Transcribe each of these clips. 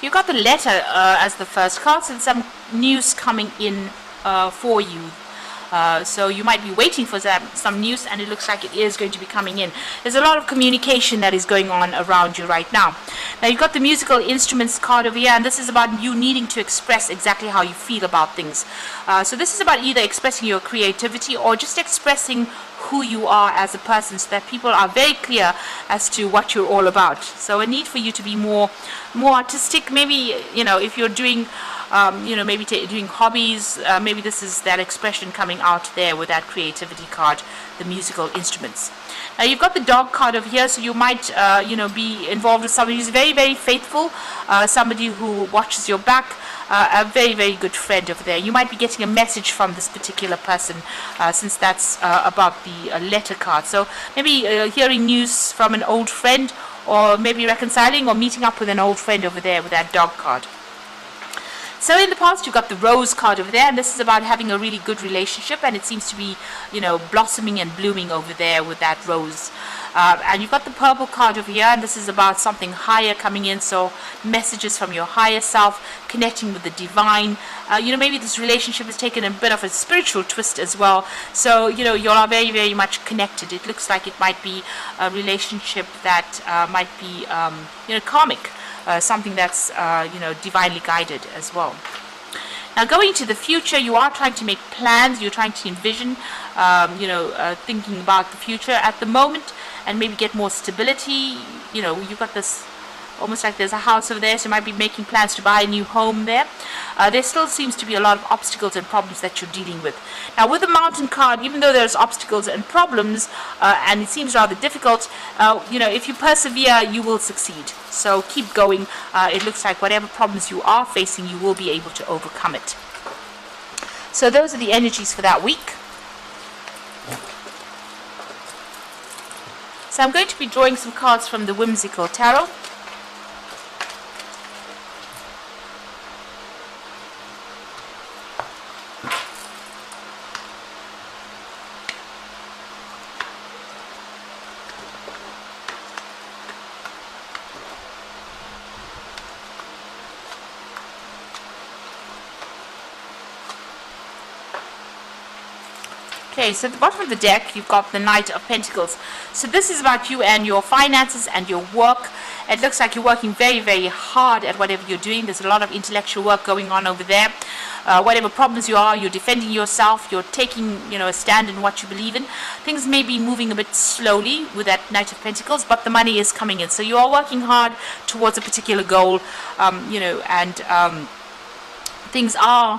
You got the letter as the first card, and some news coming in for you. So you might be waiting for some news, and it looks like it is going to be coming in. There's a lot of communication that is going on around you right now. Now you've got the musical instruments card over here, and this is about you needing to express exactly how you feel about things. So this is about either expressing your creativity or just expressing who you are as a person, so that people are very clear as to what you're all about. So a need for you to be more artistic. Maybe, if you're doing maybe doing hobbies, maybe this is that expression coming out there with that creativity card, the musical instruments. Now you've got the dog card over here, so you might be involved with somebody who's very, very faithful, somebody who watches your back, a very, very good friend over there. You might be getting a message from this particular person, since that's about the letter card. So maybe hearing news from an old friend, or maybe reconciling or meeting up with an old friend over there with that dog card. So in the past, you've got the rose card over there, and this is about having a really good relationship, and it seems to be, blossoming and blooming over there with that rose. And you've got the purple card over here, and this is about something higher coming in, so messages from your higher self, connecting with the divine. Maybe this relationship has taken a bit of a spiritual twist as well, so you are very, very much connected. It looks like it might be a relationship that might be karmic, something that's divinely guided as well. Now going to the future, you are trying to make plans, you're trying to envision, thinking about the future at the moment, and maybe get more stability. You've got this almost like there's a house over there, so you might be making plans to buy a new home there. There still seems to be a lot of obstacles and problems that you're dealing with. Now with the mountain card, even though there's obstacles and problems, and it seems rather difficult, if you persevere, you will succeed. So keep going. It looks like whatever problems you are facing, you will be able to overcome it. So those are the energies for that week. So I'm going to be drawing some cards from the Whimsical Tarot. Okay, so at the bottom of the deck, you've got the Knight of Pentacles. So this is about you and your finances and your work. It looks like you're working very, very hard at whatever you're doing. There's a lot of intellectual work going on over there. Whatever problems you are, you're defending yourself. You're taking, a stand in what you believe in. Things may be moving a bit slowly with that Knight of Pentacles, but the money is coming in. So you are working hard towards a particular goal, things are...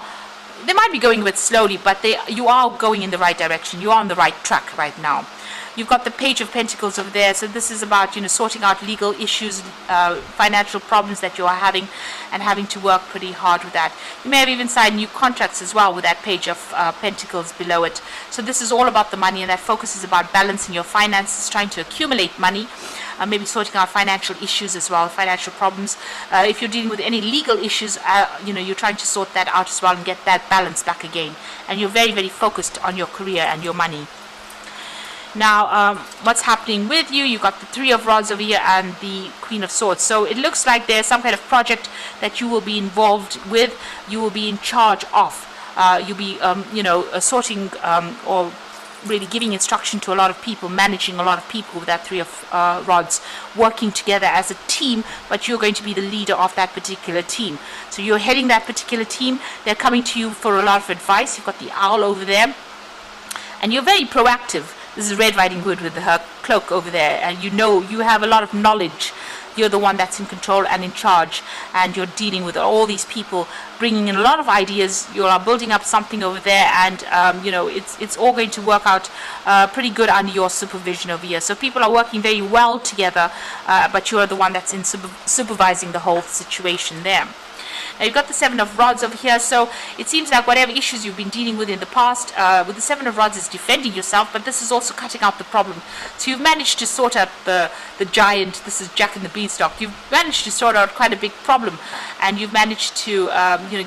They might be going a bit slowly, but you are going in the right direction. You are on the right track right now. You've got the Page of Pentacles over there. So this is about, sorting out legal issues, financial problems that you are having, and having to work pretty hard with that. You may have even signed new contracts as well with that Page of Pentacles below it. So this is all about the money, and that focus is about balancing your finances, trying to accumulate money. Maybe sorting out financial issues as well, financial problems. If you're dealing with any legal issues, you're trying to sort that out as well and get that balance back again. And you're very, very focused on your career and your money. Now, what's happening with you? You've got the Three of Rods over here and the Queen of Swords. So it looks like there's some kind of project that you will be involved with, you will be in charge of. You'll be, sorting or really giving instruction to a lot of people, managing a lot of people with that Three of Rods, working together as a team, but you're going to be the leader of that particular team. So you're heading that particular team. They're coming to you for a lot of advice. You've got the Owl over there, and you're very proactive. This is Red Riding Hood with her cloak over there, and you have a lot of knowledge. You're the one that's in control and in charge, and you're dealing with all these people, bringing in a lot of ideas. You are building up something over there, and it's all going to work out pretty good under your supervision over here. So people are working very well together, but you're the one that's in supervising the whole situation there. Now you've got the Seven of Rods over here, so it seems like whatever issues you've been dealing with in the past, with the Seven of Rods is defending yourself, but this is also cutting out the problem. So you've managed to sort out the giant. This is Jack and the Beanstalk. You've managed to sort out quite a big problem, and you've managed to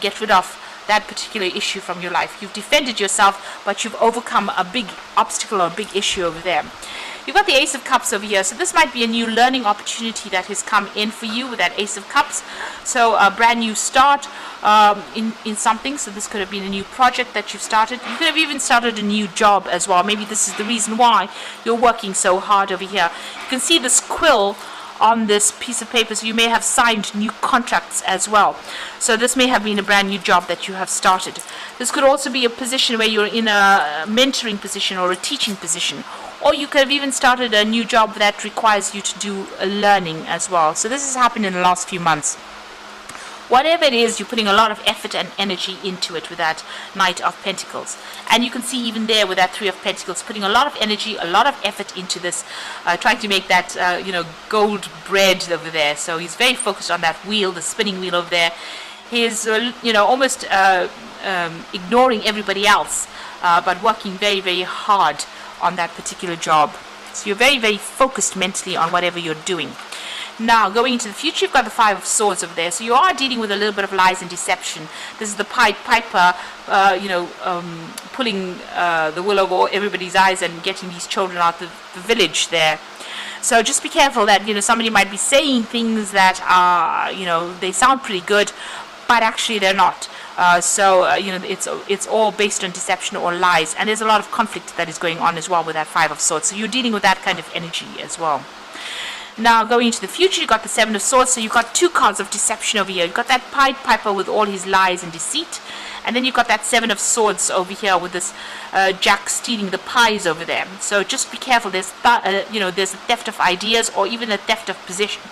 get rid of that particular issue from your life. You've defended yourself, but you've overcome a big obstacle or a big issue over there. You've got the Ace of Cups over here, so this might be a new learning opportunity that has come in for you with that Ace of Cups. So a brand new start in something. So this could have been a new project that you've started. You could have even started a new job as well. Maybe this is the reason why you're working so hard over here. You can see this quill on this piece of paper, so you may have signed new contracts as well. So this may have been a brand new job that you have started. This could also be a position where you're in a mentoring position or a teaching position, or you could have even started a new job that requires you to do a learning as well. So this has happened in the last few months. Whatever it is, you're putting a lot of effort and energy into it with that Knight of Pentacles. And you can see even there with that Three of Pentacles, putting a lot of energy, a lot of effort into this, trying to make that, gold bread over there. So he's very focused on that wheel, the spinning wheel over there. He's, almost ignoring everybody else, but working very, very hard on that particular job. So you're very, very focused mentally on whatever you're doing. Now, going into the future, you've got the Five of Swords over there. So you are dealing with a little bit of lies and deception. This is the Pied Piper, pulling the wool over everybody's eyes and getting these children out of the village there. So just be careful that, somebody might be saying things that are, they sound pretty good, but actually they're not. It's all based on deception or lies. And there's a lot of conflict that is going on as well with that Five of Swords. So you're dealing with that kind of energy as well. Now, going into the future, you've got the Seven of Swords, so you've got two cards of deception over here. You've got that Pied Piper with all his lies and deceit, and then you've got that Seven of Swords over here with this Jack stealing the pies over there. So just be careful. There's there's a theft of ideas or even a theft of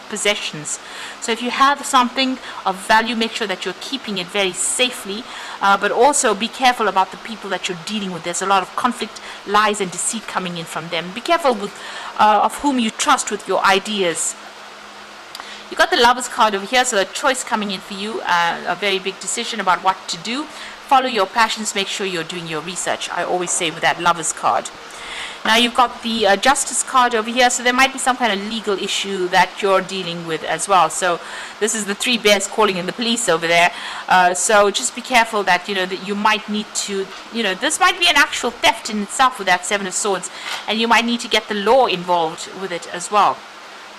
possessions. So if you have something of value, make sure that you're keeping it very safely, but also be careful about the people that you're dealing with. There's a lot of conflict, lies, and deceit coming in from them. Be careful with of whom you trust with your ideas. You got the Lovers card over here, so a choice coming in for you, a very big decision about what to do. Follow your passions, make sure you're doing your research, I always say with that Lovers card. Now you've got the Justice card over here, so there might be some kind of legal issue that you're dealing with as well. So this is the Three Bears calling in the police over there. So just be careful that, that you might need to, this might be an actual theft in itself with that Seven of Swords, and you might need to get the law involved with it as well.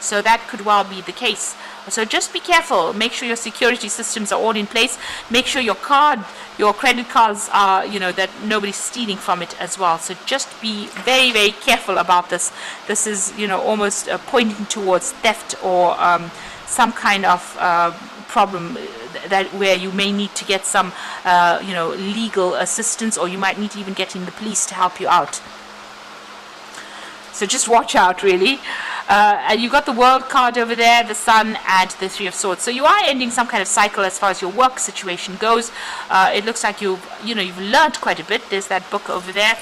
So that could well be the case. So just be careful. Make sure your security systems are all in place. Make sure your credit cards are, that nobody's stealing from it as well. So just be very, very careful about this. This is, almost pointing towards theft or some kind of problem that where you may need to get some, legal assistance, or you might need to even get in the police to help you out. So just watch out, really. And you've got the World card over there, the Sun, and the Three of Swords. So you are ending some kind of cycle as far as your work situation goes. It looks like you've learned quite a bit. There's that book over there.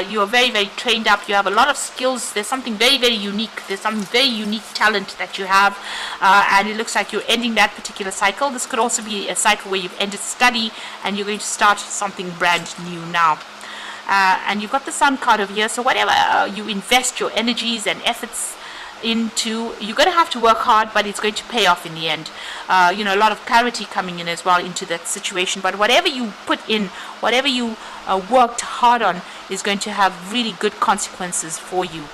You are very, very trained up. You have a lot of skills. There's something very, very unique. There's some very unique talent that you have. And it looks like you're ending that particular cycle. This could also be a cycle where you've ended study and you're going to start something brand new now. And you've got the Sun card over here. So whatever you invest your energies and efforts into, you're going to have to work hard, but it's going to pay off in the end. A lot of clarity coming in as well into that situation. But whatever you put in, whatever you worked hard on, is going to have really good consequences for you.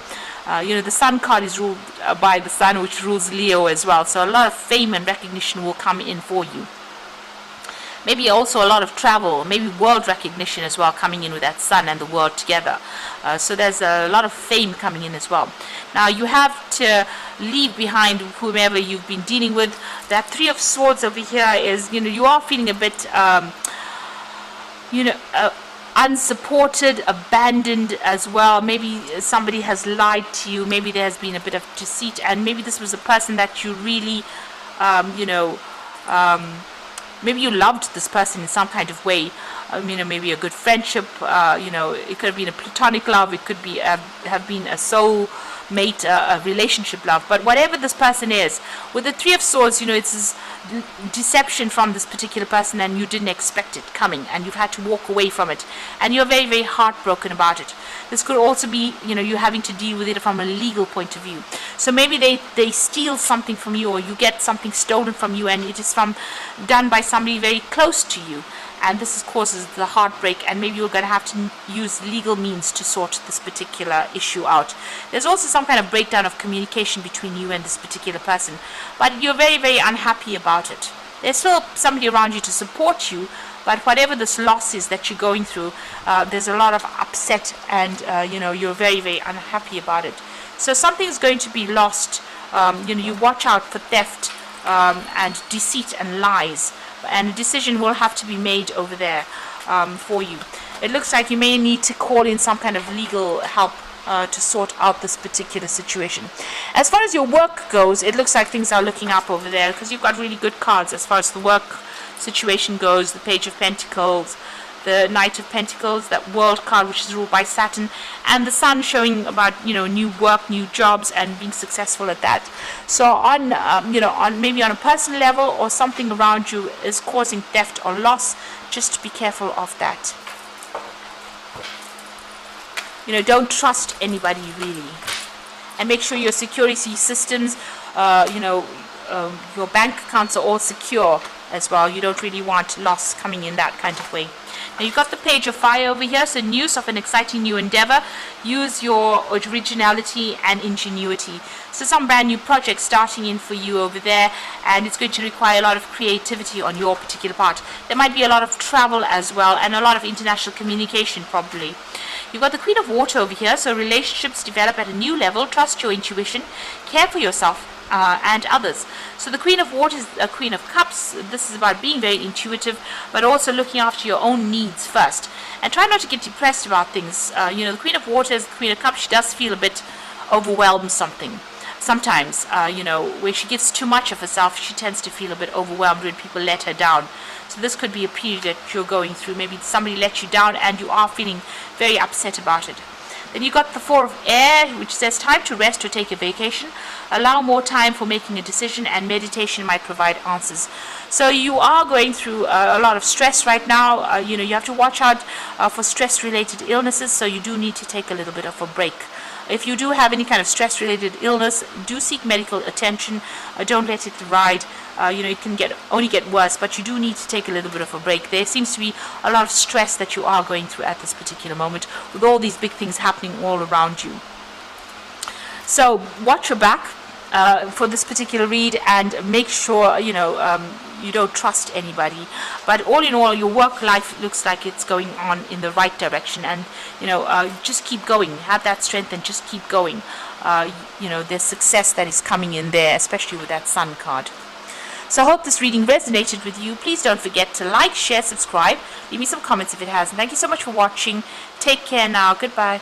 The Sun card is ruled by the Sun, which rules Leo as well. So a lot of fame and recognition will come in for you. Maybe also a lot of travel, maybe world recognition as well coming in with that Sun and the World together. So there's a lot of fame coming in as well. Now you have to leave behind whomever you've been dealing with. That Three of Swords over here is, you are feeling a bit, unsupported, abandoned as well. Maybe somebody has lied to you. Maybe there has been a bit of deceit, and maybe this was a person that you really, maybe you loved this person in some kind of way. Maybe a good friendship. It could have been a platonic love. It could be have been a soul mate, a relationship love. But whatever this person is, with the Three of Swords, it's this deception from this particular person, and you didn't expect it coming, and you've had to walk away from it, and you're very, very heartbroken about it. This could also be, you having to deal with it from a legal point of view. So maybe they steal something from you, or you get something stolen from you, and it is done by somebody very close to you. and this causes the heartbreak, and maybe you're going to have to use legal means to sort this particular issue out. There's also some kind of breakdown of communication between you and this particular person, but you're very, very unhappy about it. There's still somebody around you to support you, but whatever this loss is that you're going through, there's a lot of upset, and you're very, very unhappy about it. So something's going to be lost. You watch out for theft and deceit and lies, and a decision will have to be made over there for you. It looks like you may need to call in some kind of legal help to sort out this particular situation. As far as your work goes, it looks like things are looking up over there, because you've got really good cards as far as the work situation goes. The Page of Pentacles, the Knight of Pentacles, that World card which is ruled by Saturn, and the Sun showing about new work, new jobs, and being successful at that. So on maybe on a personal level, or something around you is causing theft or loss, just be careful of that. Don't trust anybody really, and make sure your security systems, your bank accounts are all secure as well. You don't really want loss coming in that kind of way. Now you've got the Page of Fire over here, so news of an exciting new endeavor. Use your originality and ingenuity. So some brand new project starting in for you over there, and it's going to require a lot of creativity on your particular part. There might be a lot of travel as well, and a lot of international communication probably. You've got the Queen of Water over here, so relationships develop at a new level. Trust your intuition, care for yourself and others. So the Queen of Water is a Queen of Cups. This is about being very intuitive, but also looking after your own needs first. And try not to get depressed about things. The Queen of Water is the Queen of Cups. She does feel a bit overwhelmed sometimes, where she gives too much of herself. She tends to feel a bit overwhelmed when people let her down. So this could be a period that you're going through. Maybe somebody let you down and you are feeling very upset about it. Then you got the Four of Air, which says time to rest or take a vacation. Allow more time for making a decision, and meditation might provide answers. So you are going through a lot of stress right now. You have to watch out for stress-related illnesses, so you do need to take a little bit of a break. If you do have any kind of stress-related illness, do seek medical attention. Don't let it ride. It can only get worse, but you do need to take a little bit of a break. There seems to be a lot of stress that you are going through at this particular moment, with all these big things happening all around you. So watch your back for this particular read, and make sure you don't trust anybody. But all in all, your work life looks like it's going on in the right direction, and just keep going. Have that strength and just keep going. There's success that is coming in there, especially with that Sun card. So I hope this reading resonated with you. Please don't forget to like, share, subscribe. Leave me some comments if it has. And thank you so much for watching. Take care now. Goodbye.